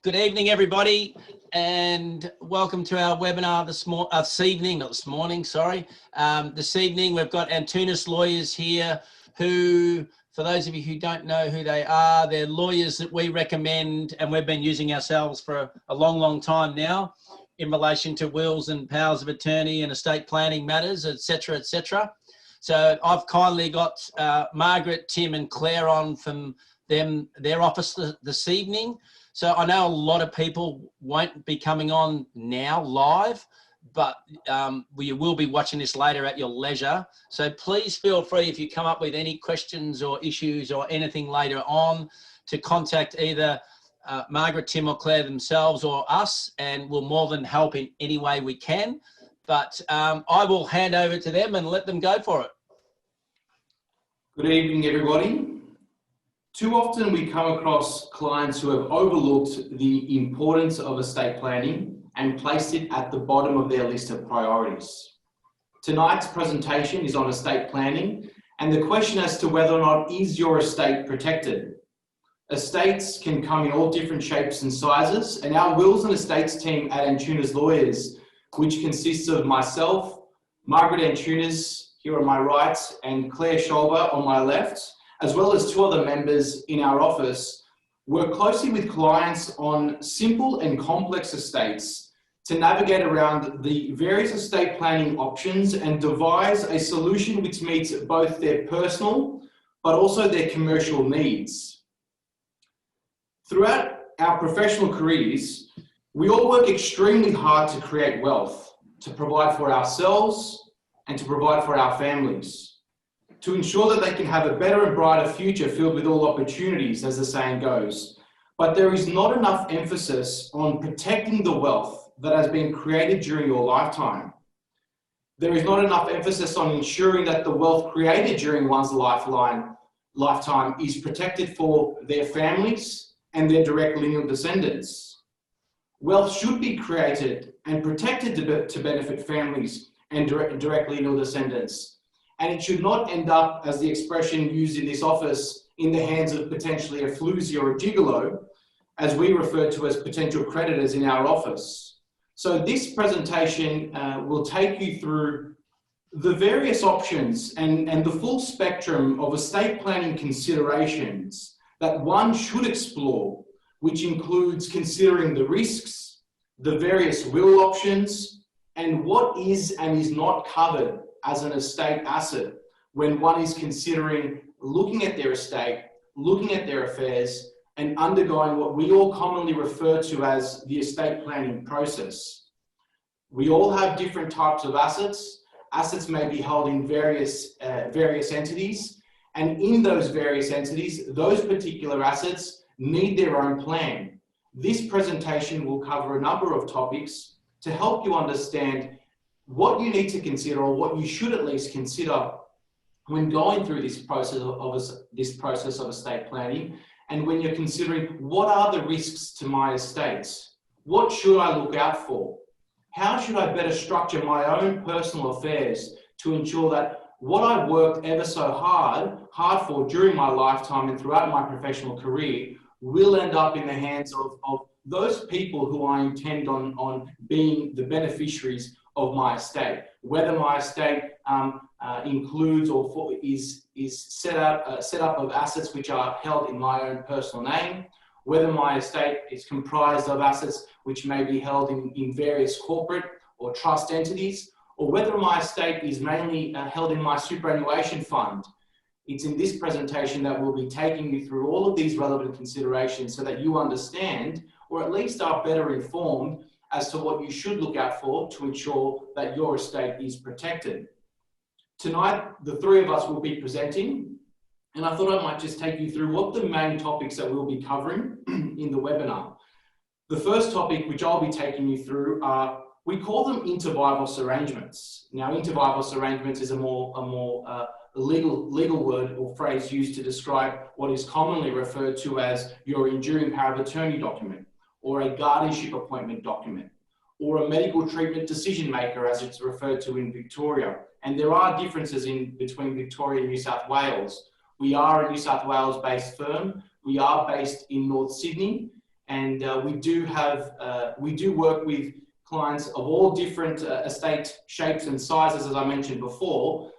Good evening, everybody, and welcome to our webinar this evening, not this morning, sorry. This evening, we've got Antunes Lawyers here who, for those of you who don't know who they are, they're lawyers that we recommend and we've been using ourselves for a long, long time now in relation to wills and powers of attorney and estate planning matters, etc., etc. So I've kindly got Margaret, Tim and Claire on from their office this evening. So I know a lot of people won't be coming on now live, but we will be watching this later at your leisure. So please feel free, if you come up with any questions or issues or anything later on, to contact either Margaret, Tim or Claire themselves or us, and we'll more than help in any way we can. But I will hand over to them and let them go for it. Good evening, everybody. Too often we come across clients who have overlooked the importance of estate planning and placed it at the bottom of their list of priorities. Tonight's presentation is on estate planning and the question as to whether or not is your estate protected. Estates can come in all different shapes and sizes, and our wills and estates team at Antunes Lawyers, which consists of myself, Margaret Antunes here on my right and Claire Scholber on my left, as well as two other members in our office, work closely with clients on simple and complex estates to navigate around the various estate planning options and devise a solution which meets both their personal but also their commercial needs. Throughout our professional careers, we all work extremely hard to create wealth, to provide for ourselves and to provide for our families, to ensure that they can have a better and brighter future filled with all opportunities, as the saying goes. But there is not enough emphasis on protecting the wealth that has been created during your lifetime. There is not enough emphasis on ensuring that the wealth created during one's lifetime is protected for their families and their direct lineal descendants. Wealth should be created and protected to benefit families and direct lineal descendants. And it should not end up, as the expression used in this office, in the hands of potentially a floozy or a gigolo, as we refer to as potential creditors in our office. So this presentation will take you through the various options and the full spectrum of estate planning considerations that one should explore, which includes considering the risks, the various will options, and what is and is not covered as an estate asset when one is considering looking at their estate, looking at their affairs, and undergoing what we all commonly refer to as the estate planning process. We all have different types of assets. Assets may be held in various entities, and in those various entities, those particular assets need their own plan. This presentation will cover a number of topics to help you understand what you need to consider, or what you should at least consider when going through this process of estate planning, and when you're considering what are the risks to my estates, what should I look out for, how should I better structure my own personal affairs to ensure that what I've worked ever so hard for during my lifetime and throughout my professional career will end up in the hands of those people who I intend on being the beneficiaries of my estate, whether my estate includes or is set up of assets which are held in my own personal name, whether my estate is comprised of assets which may be held in various corporate or trust entities, or whether my estate is mainly held in my superannuation fund. It's in this presentation that we'll be taking you through all of these relevant considerations so that you understand, or at least are better informed, as to what you should look out for to ensure that your estate is protected. Tonight, the three of us will be presenting, and I thought I might just take you through what the main topics that we'll be covering in the webinar. The first topic, which I'll be taking you through, are, we call them inter-vivos arrangements. Now, inter-vivos arrangements is a more legal word or phrase used to describe what is commonly referred to as your enduring power of attorney document, or a guardianship appointment document, or a medical treatment decision maker, as it's referred to in Victoria. And there are differences between Victoria and New South Wales. We are a New South Wales based firm. We are based in North Sydney, And we do work with clients of all different estate shapes and sizes, as I mentioned before,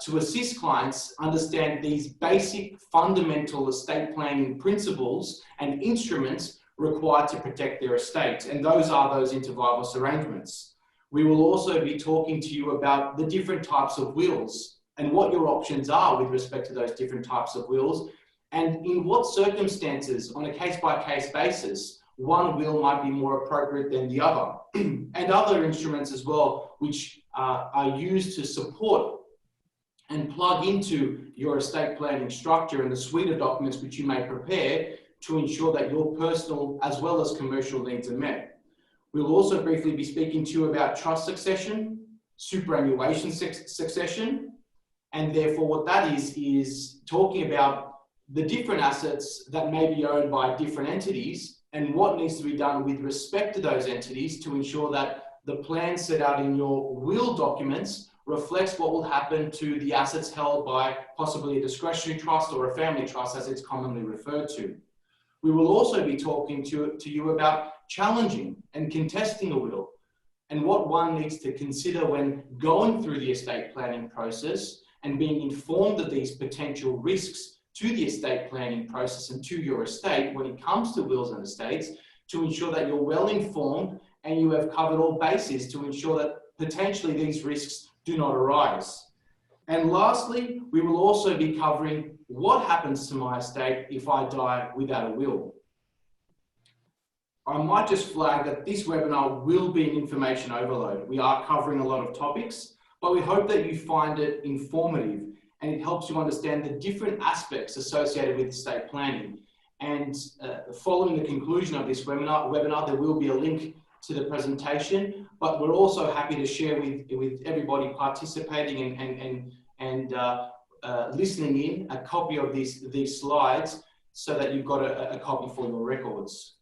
to assist clients understand these basic fundamental estate planning principles and instruments required to protect their estate. And those are those inter vivos arrangements. We will also be talking to you about the different types of wills and what your options are with respect to those different types of wills, and in what circumstances, on a case-by-case basis, one will might be more appropriate than the other, and other instruments as well, which are used to support and plug into your estate planning structure and the suite of documents which you may prepare to ensure that your personal as well as commercial needs are met. We'll also briefly be speaking to you about trust succession, superannuation succession, and therefore what that is talking about the different assets that may be owned by different entities and what needs to be done with respect to those entities to ensure that the plan set out in your will documents reflects what will happen to the assets held by possibly a discretionary trust or a family trust, as it's commonly referred to. We will also be talking to you about challenging and contesting a will and what one needs to consider when going through the estate planning process and being informed of these potential risks to the estate planning process and to your estate when it comes to wills and estates, to ensure that you're well informed and you have covered all bases to ensure that potentially these risks do not arise. And lastly, we will also be covering what happens to my estate if I die without a will. I might just flag that this webinar will be an information overload. We are covering a lot of topics, but we hope that you find it informative and it helps you understand the different aspects associated with estate planning. And following the conclusion of this webinar, there will be a link to the presentation, but we're also happy to share with everybody participating and listening in a copy of these slides so that you've got a copy for your records.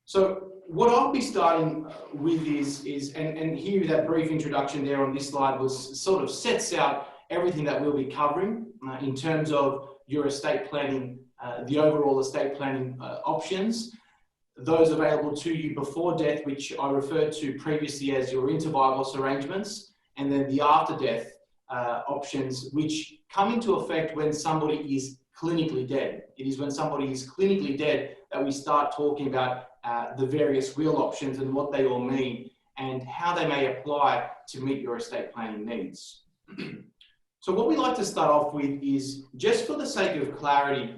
So what I'll be starting with is and here that brief introduction there on this slide was sort of sets out everything that we'll be covering in terms of your estate planning, the overall estate planning options, those available to you before death, which I referred to previously as your inter vivos arrangements, and then the after death options, which come into effect when somebody is clinically dead. It is when somebody is clinically dead that we start talking about the various will options and what they all mean and how they may apply to meet your estate planning needs. So what we like to start off with is, just for the sake of clarity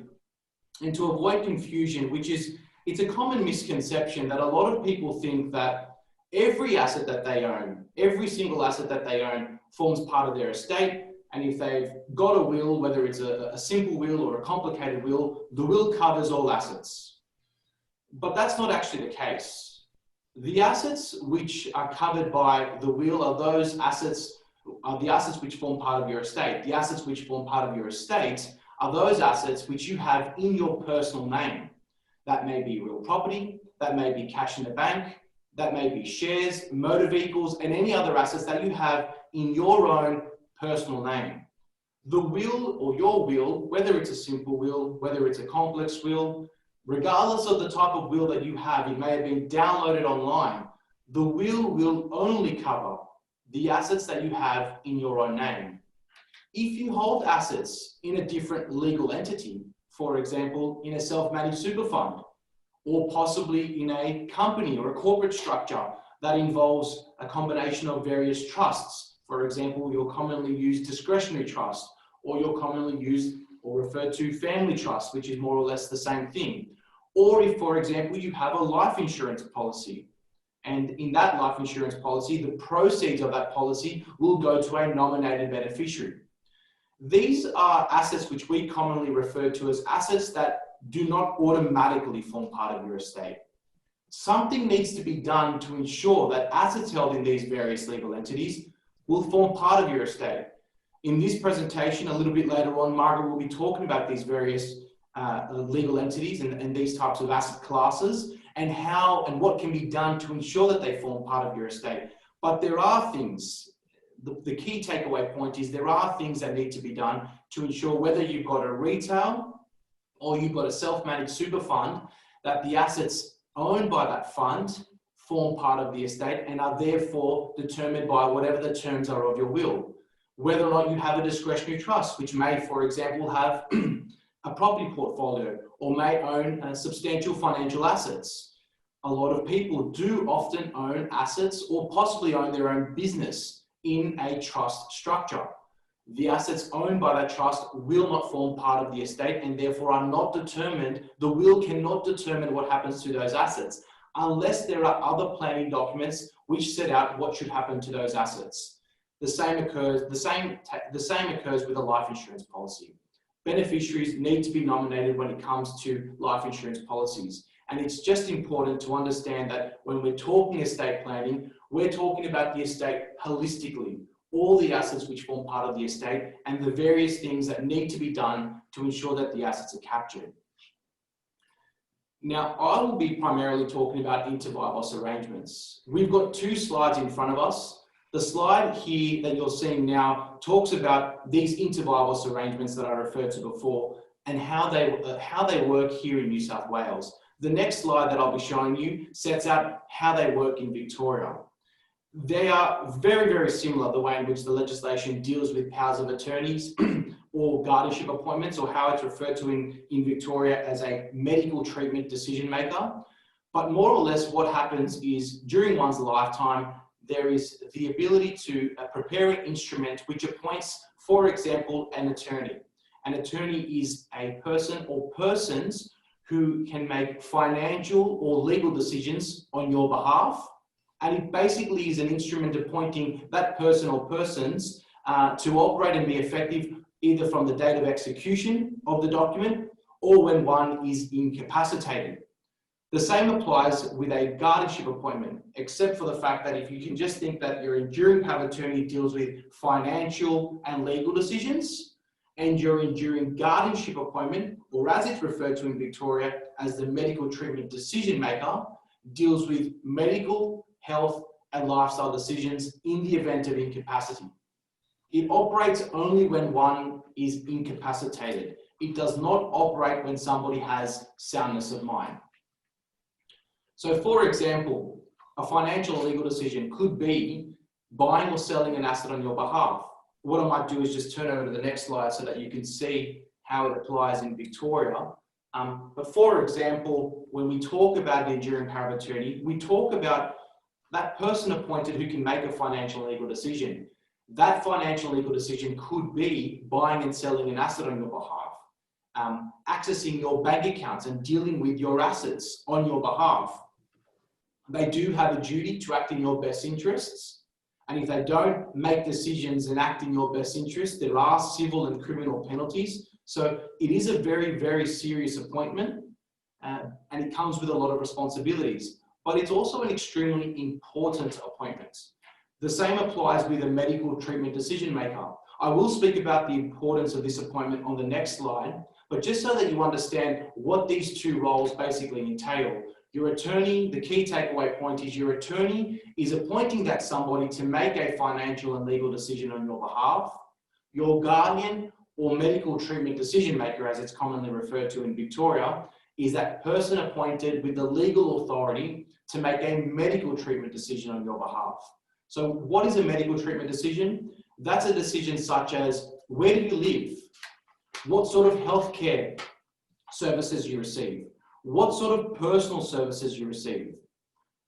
and to avoid confusion, which is, it's a common misconception that a lot of people think that every asset that they own, every single asset that they own forms part of their estate. And if they've got a will, whether it's a simple will or a complicated will, the will covers all assets. But that's not actually the case. The assets which are covered by the will are those assets, are the assets which form part of your estate. The assets which form part of your estate are those assets which you have in your personal name. That may be real property, that may be cash in the bank, that may be shares, motor vehicles, and any other assets that you have in your own personal name. The will or your will, whether it's a simple will, whether it's a complex will, regardless of the type of will that you have, it may have been downloaded online, the will only cover the assets that you have in your own name. If you hold assets in a different legal entity, for example, in a self-managed super fund, or possibly in a company or a corporate structure that involves a combination of various trusts, for example, your commonly used discretionary trust, or your commonly used or referred to family trust, which is more or less the same thing. Or if, for example, you have a life insurance policy, and in that life insurance policy, the proceeds of that policy will go to a nominated beneficiary. These are assets which we commonly refer to as assets that do not automatically form part of your estate. Something needs to be done to ensure that assets held in these various legal entities will form part of your estate. In this presentation, a little bit later on, Margaret will be talking about these various legal entities and these types of asset classes and how and what can be done to ensure that they form part of your estate. But there are things, the key takeaway point is there are things that need to be done to ensure whether you've got a retail or you've got a self-managed super fund, that the assets owned by that fund form part of the estate and are therefore determined by whatever the terms are of your will. Whether or not you have a discretionary trust, which may, for example, have a property portfolio or may own substantial financial assets. A lot of people do often own assets or possibly own their own business in a trust structure. The assets owned by that trust will not form part of the estate and therefore are not determined. The will cannot determine what happens to those assets unless there are other planning documents which set out what should happen to those assets. The same occurs with a life insurance policy. Beneficiaries need to be nominated when it comes to life insurance policies. And it's just important to understand that when we're talking estate planning, we're talking about the estate holistically, all the assets which form part of the estate and the various things that need to be done to ensure that the assets are captured. Now, I will be primarily talking about inter vivos arrangements. We've got two slides in front of us. The slide here that you're seeing now talks about these inter vivos arrangements that I referred to before and how they work here in New South Wales. The next slide that I'll be showing you sets out how they work in Victoria. They are very, very similar, the way in which the legislation deals with powers of attorneys or guardianship appointments, or how it's referred to in Victoria as a medical treatment decision maker. But more or less what happens is during one's lifetime, there is the ability to prepare an instrument which appoints, for example, an attorney. An attorney is a person or persons who can make financial or legal decisions on your behalf. And it basically is an instrument appointing that person or persons to operate and be effective either from the date of execution of the document or when one is incapacitated. The same applies with a guardianship appointment, except for the fact that if you can just think that your enduring power of attorney deals with financial and legal decisions, and your enduring guardianship appointment, or as it's referred to in Victoria as the medical treatment decision maker, deals with medical, health, and lifestyle decisions in the event of incapacity. It operates only when one is incapacitated. It does not operate when somebody has soundness of mind. So for example, a financial or legal decision could be buying or selling an asset on your behalf. What I might do is just turn over to the next slide so that you can see how it applies in Victoria. But for example, when we talk about an enduring power of attorney, we talk about that person appointed who can make a financial and legal decision. That financial legal decision could be buying and selling an asset on your behalf, accessing your bank accounts and dealing with your assets on your behalf. They do have a duty to act in your best interests. And if they don't make decisions and act in your best interest, there are civil and criminal penalties. So it is a very, very serious appointment and it comes with a lot of responsibilities, but it's also an extremely important appointment. The same applies with a medical treatment decision maker. I will speak about the importance of this appointment on the next slide, but just so that you understand what these two roles basically entail. Your attorney, the key takeaway point is your attorney is appointing that somebody to make a financial and legal decision on your behalf. Your guardian or medical treatment decision maker, as it's commonly referred to in Victoria, is that person appointed with the legal authority to make a medical treatment decision on your behalf. So what is a medical treatment decision? That's a decision such as, where do you live? What sort of healthcare services you receive? What sort of personal services you receive?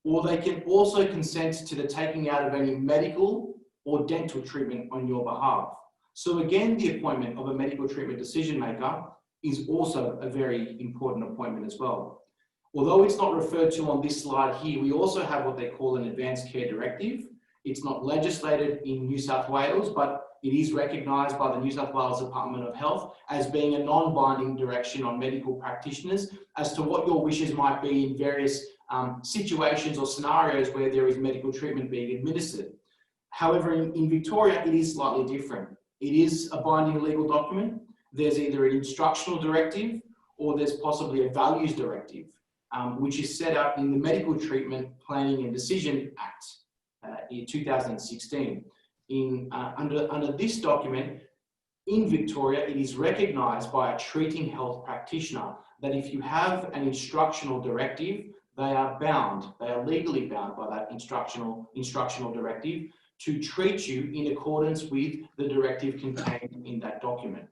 Or they can also consent to the taking out of any medical or dental treatment on your behalf. So again, the appointment of a medical treatment decision maker is also a very important appointment as well. Although it's not referred to on this slide here, we also have what they call an advanced care directive. It's not legislated in New South Wales, but it is recognised by the New South Wales Department of Health as being a non-binding direction on medical practitioners as to what your wishes might be in various situations or scenarios where there is medical treatment being administered. However, in Victoria, it is slightly different. It is a binding legal document. There's either an instructional directive or there's possibly a values directive, which is set out in the Medical Treatment Planning and Decision Act in 2016. Under this document, in Victoria, it is recognised by a treating health practitioner that if you have an instructional directive, they are legally bound by that instructional directive to treat you in accordance with the directive contained in that document.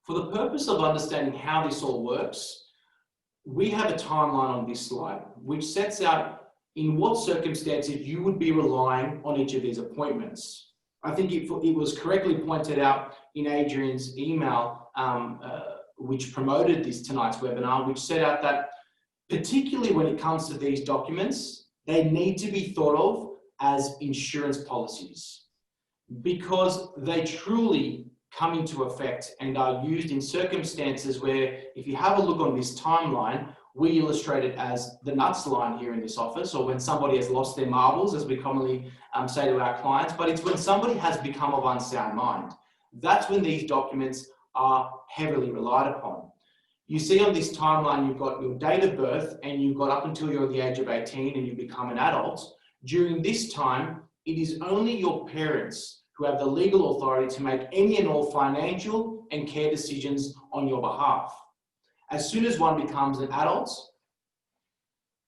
For the purpose of understanding how this all works, we have a timeline on this slide, which sets out in what circumstances you would be relying on each of these appointments. I think it was correctly pointed out in Adrian's email, which promoted tonight's webinar, which set out that particularly when it comes to these documents, they need to be thought of as insurance policies because they truly come into effect and are used in circumstances where, if you have a look on this timeline, we illustrate it as the nuts line here in this office, or when somebody has lost their marbles, as we commonly say to our clients, but it's when somebody has become of unsound mind. That's when these documents are heavily relied upon. You see on this timeline, you've got your date of birth and you've got up until you're the age of 18 and you become an adult. During this time, it is only your parents who have the legal authority to make any and all financial and care decisions on your behalf. As soon as one becomes an adult,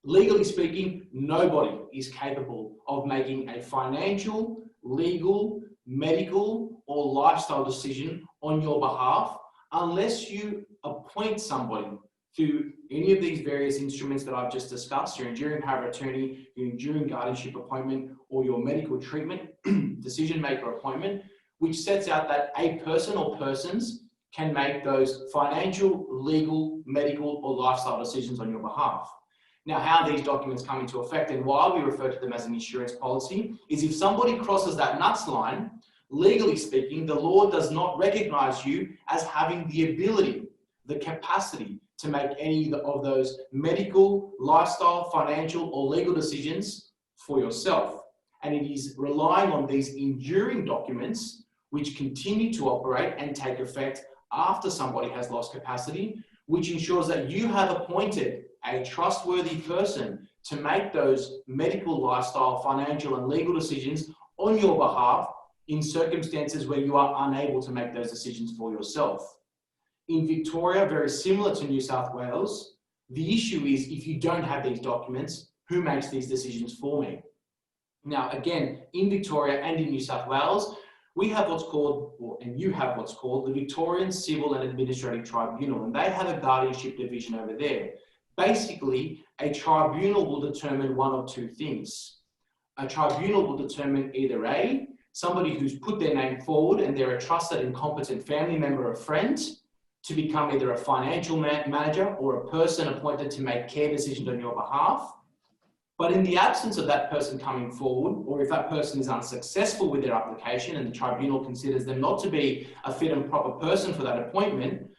legally speaking, nobody is capable of making a financial, legal, medical, or lifestyle decision on your behalf unless you appoint somebody through any of these various instruments that I've just discussed, your enduring power of attorney, your enduring guardianship appointment, or your medical treatment decision maker appointment, which sets out that a person or persons can make those financial, legal, medical, or lifestyle decisions on your behalf. Now, how these documents come into effect and why we refer to them as an insurance policy is if somebody crosses that nuts line, legally speaking, the law does not recognize you as having the ability, the capacity to make any of those medical, lifestyle, financial, or legal decisions for yourself. And it is relying on these enduring documents which continue to operate and take effect after somebody has lost capacity, which ensures that you have appointed a trustworthy person to make those medical, lifestyle, financial, and legal decisions on your behalf in circumstances where you are unable to make those decisions for yourself. In Victoria, very similar to New South Wales, the issue is if you don't have these documents, who makes these decisions for me? Now, again, in Victoria and in New South Wales, we have what's called, and you have what's called, the Victorian Civil and Administrative Tribunal, and they have a guardianship division over there. Basically, a tribunal will determine one of two things. A tribunal will determine either A, somebody who's put their name forward and they're a trusted and competent family member or friend to become either a financial manager or a person appointed to make care decisions on your behalf. But in the absence of that person coming forward, or if that person is unsuccessful with their application and the tribunal considers them not to be a fit and proper person for that appointment,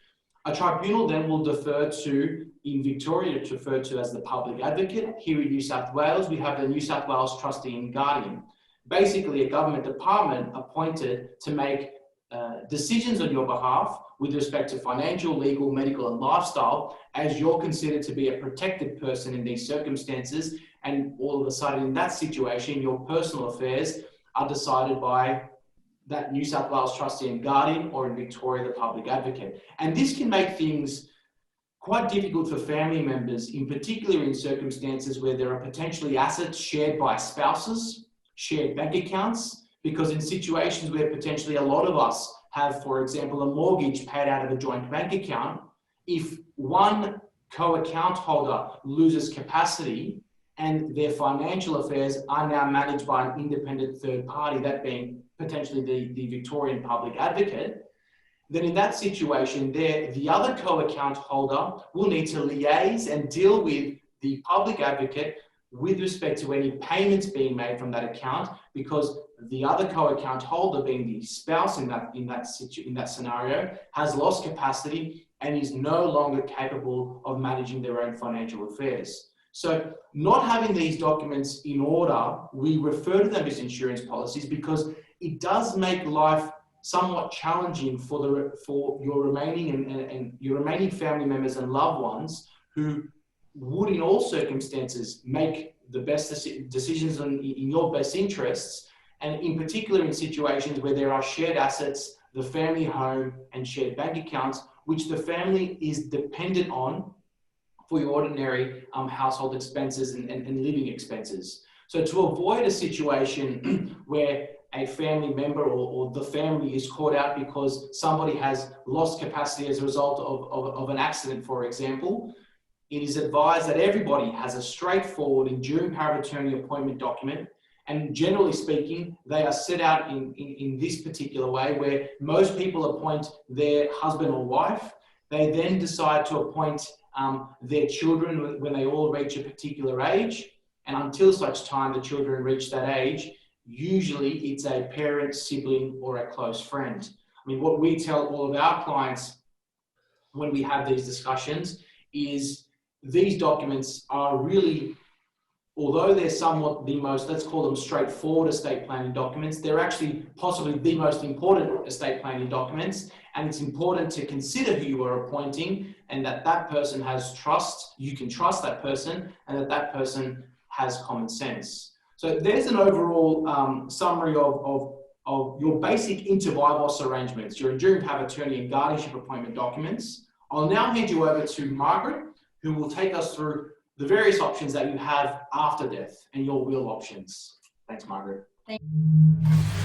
a tribunal then will defer to, in Victoria, it's referred to as the public advocate. Here in New South Wales, we have the New South Wales trustee and guardian. Basically, a government department appointed to make decisions on your behalf with respect to financial, legal, medical, and lifestyle, as you're considered to be a protected person in these circumstances. And all of a sudden, in that situation, your personal affairs are decided by that New South Wales trustee and guardian, or in Victoria, the public advocate. And this can make things quite difficult for family members, in particular in circumstances where there are potentially assets shared by spouses, shared bank accounts, because in situations where potentially a lot of us have, for example, a mortgage paid out of a joint bank account, if one co-account holder loses capacity and their financial affairs are now managed by an independent third party, that being potentially the Victorian public advocate, then in that situation the other co-account holder will need to liaise and deal with the public advocate with respect to any payments being made from that account, because the other co-account holder, being the spouse in that scenario, has lost capacity and is no longer capable of managing their own financial affairs. So not having these documents in order, we refer to them as insurance policies because it does make life somewhat challenging for your remaining family members and loved ones who would in all circumstances make the best decisions in your best interests, and in particular in situations where there are shared assets, the family home and shared bank accounts, which the family is dependent on for your ordinary household expenses and living expenses. So to avoid a situation where a family member or the family is caught out because somebody has lost capacity as a result of an accident, for example, it is advised that everybody has a straightforward enduring power of attorney appointment document. And generally speaking, they are set out in this particular way, where most people appoint their husband or wife. They then decide to appoint their children when they all reach a particular age. And until such time the children reach that age, usually it's a parent, sibling, or a close friend. I mean, what we tell all of our clients when we have these discussions is these documents are really, although they're somewhat the most, let's call them straightforward estate planning documents, they're actually possibly the most important estate planning documents. And it's important to consider who you are appointing and that that person has trust, you can trust that person, and that that person has common sense. So there's an overall summary of your basic inter vivos arrangements, your enduring power of attorney and guardianship appointment documents. I'll now hand you over to Margaret, who will take us through the various options that you have after death and your will options. Thanks, Margaret. Thank you.